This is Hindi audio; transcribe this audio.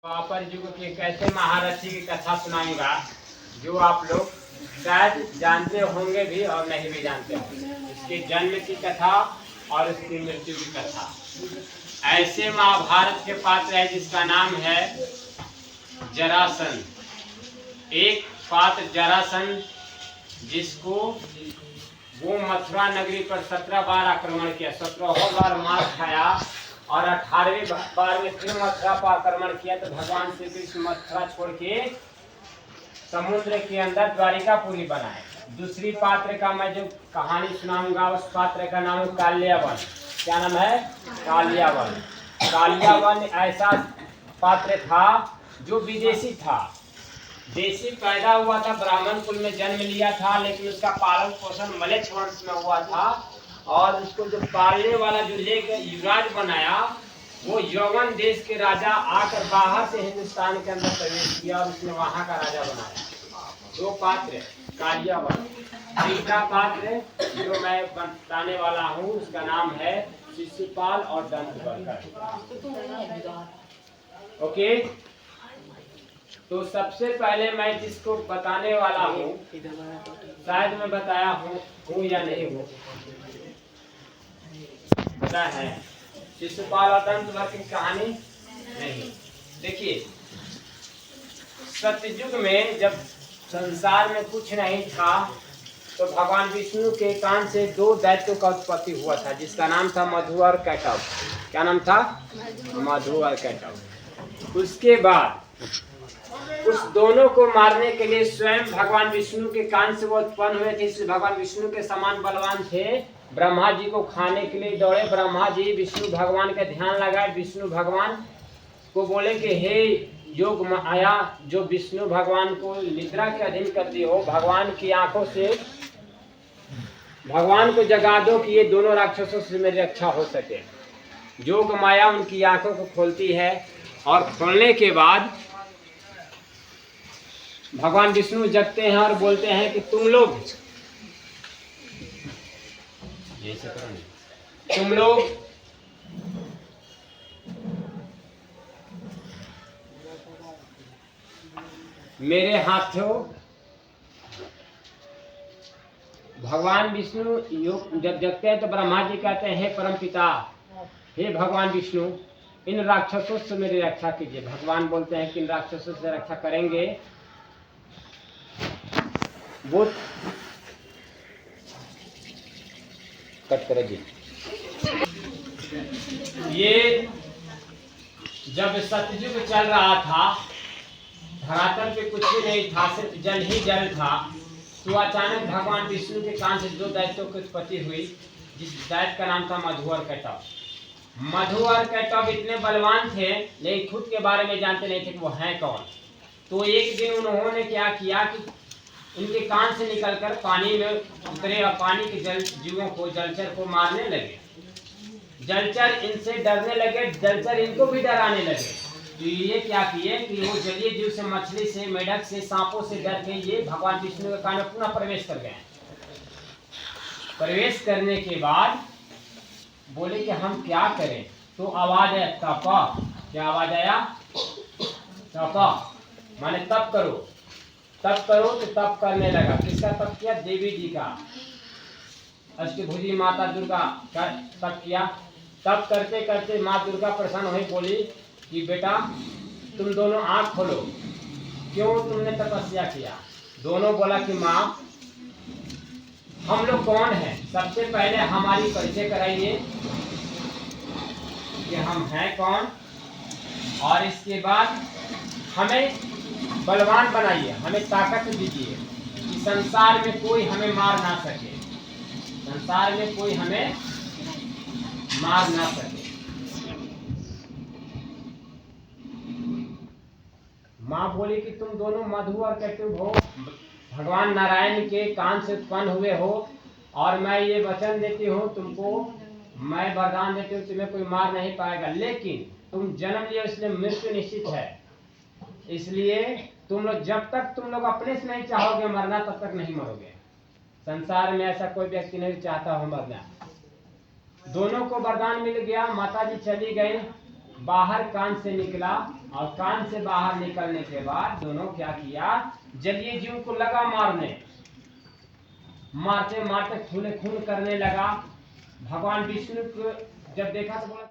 द्वापर युग के एक ऐसे महारथी की कथा सुनाऊंगा जो आप लोग शायद जानते होंगे भी और नहीं भी जानते होंगे। इसके जन्म की कथा और उसकी मृत्यु की कथा। ऐसे महाभारत के पात्र है जिसका नाम है जरासंध। एक पात्र जरासंध जिसको वो मथुरा नगरी पर 17 बार आक्रमण किया, 17 बार मार खाया और 18वें बार में फिर मथुरा पर आक्रमण किया तो भगवान श्री कृष्ण मथुरा छोड़ के समुद्र के अंदर द्वारिकापुरी बनाए। दूसरी पात्र का मैं जो कहानी सुनाऊंगा उस पात्र का नाम है कालियावन। क्या नाम है? कालियावन। कालियावन ऐसा पात्र था जो विदेशी था, देशी पैदा हुआ था, ब्राह्मण कुल में जन्म लिया था, लेकिन उसका पालन पोषण मलेच्छ वंश में हुआ था और उसको जो पालने वाला जो लेकर युवराज बनाया वो यौवन देश के राजा आकर बाहर से हिंदुस्तान के अंदर प्रवेश किया और उसने वहां का राजा बनाया। दो पात्र कालियावन। तीसरा पात्र जो मैं बताने वाला हूँ उसका नाम है शिशुपाल और दंतवक्र। ओके, तो सबसे पहले मैं जिसको बताने वाला हूँ शायद मैं बताया हूँ या नहीं हूँ पता है। शिशुपाल और दंतवक्र की कहानी नहीं। देखिए, सतयुग में जब संसार में कुछ नहीं था तो भगवान विष्णु के कान से दो दैत्यों का उत्पत्ति हुआ था जिसका नाम था मधु और कैटव। क्या नाम था? मधु और कैटव। उसके बाद उस दोनों को मारने के लिए स्वयं भगवान विष्णु के कान से वो उत्पन्न हुए थे, इसलिए भगवान विष्णु के समान बलवान थे। ब्रह्मा जी को खाने के लिए दौड़े। ब्रह्मा जी विष्णु भगवान का ध्यान लगाए, विष्णु भगवान को बोले कि हे योग माया जो विष्णु भगवान को निद्रा के अधीन करती हो, भगवान की आंखों से भगवान को जगा दो कि ये दोनों राक्षसों से मेरी रक्षा हो सके। योग माया उनकी आंखों को खोलती है और खोलने के बाद भगवान विष्णु जगते हैं और बोलते हैं कि तुम लोग मेरे हाथों। भगवान विष्णु जब जगते हैं तो ब्रह्मा जी कहते हैं हे परमपिता, हे भगवान विष्णु, इन राक्षसों से मेरी रक्षा कीजिए। भगवान बोलते हैं कि इन राक्षसों से रक्षा करेंगे वो कट करेगी। ये जब सतयुग चल रहा था, धरातल पे कुछ भी नहीं था, सिर्फ जल ही जल था, तो अचानक भगवान विष्णु के कान से दो दैत्यों की उत्पत्ति हुई जिस दैत्य का नाम था मधु और कैटव। मधु और कैटव इतने बलवान थे लेकिन खुद के बारे में जानते नहीं थे कि वो हैं कौन। तो एक दिन उन्होंने क्या किया कि इनके कान से निकलकर पानी में उतरे और पानी के जल जीवों को, जलचर को मारने लगे। जलचर इनसे डरने लगे, जलचर इनको भी डराने लगे। तो ये क्या किए कि वो जलीय जीव से, मछली से, मेढक से, सांपों से डर के ये भगवान विष्णु के कान में पुनः प्रवेश कर गए। प्रवेश करने के बाद बोले कि हम क्या करें, तो आवाज आया तपा। क्या आवाज आया? तपा माने तप करो। तप करो तो तप करने लगा। किसका तप किया? देवी जी का, अष्टभुजी माता दुर्गा का तप किया। तप करते करते माँ दुर्गा प्रसन्न हुई, बोली कि बेटा तुम दोनों आंख खोलो, क्यों तुमने तपस्या किया? दोनों बोला कि माँ हम लोग कौन हैं, सबसे पहले हमारी परिचय कराइए कि हम हैं कौन, और इसके बाद हमें बलवान बनाइए, हमें ताकत दीजिए कि संसार में कोई हमें मार ना सके, संसार में कोई हमें मार ना सके। माँ बोली कि तुम दोनों मधु और कैटव हो, भगवान नारायण के कान से उत्पन्न हुए हो, और मैं ये वचन देती हूँ तुमको, मैं वरदान देती हूँ तुम्हें कोई मार नहीं पाएगा, लेकिन तुम जन्म लिए इसलिए मृत्यु निश्चित है। इसलिए तुम लोग जब तक तुम लोग अपने से नहीं चाहोगे मरना तब तक नहीं मरोगे। संसार में ऐसा कोई व्यक्ति नहीं चाहता हो मरना। दोनों को वरदान मिल गया। माता जी चली गई बाहर कान से निकला और कान से बाहर निकलने के बाद दोनों क्या किया, जलीय जीव को लगा मारने, मारते मारते खून खून करने लगा। भगवान विष्णु को जब देखा तो बोला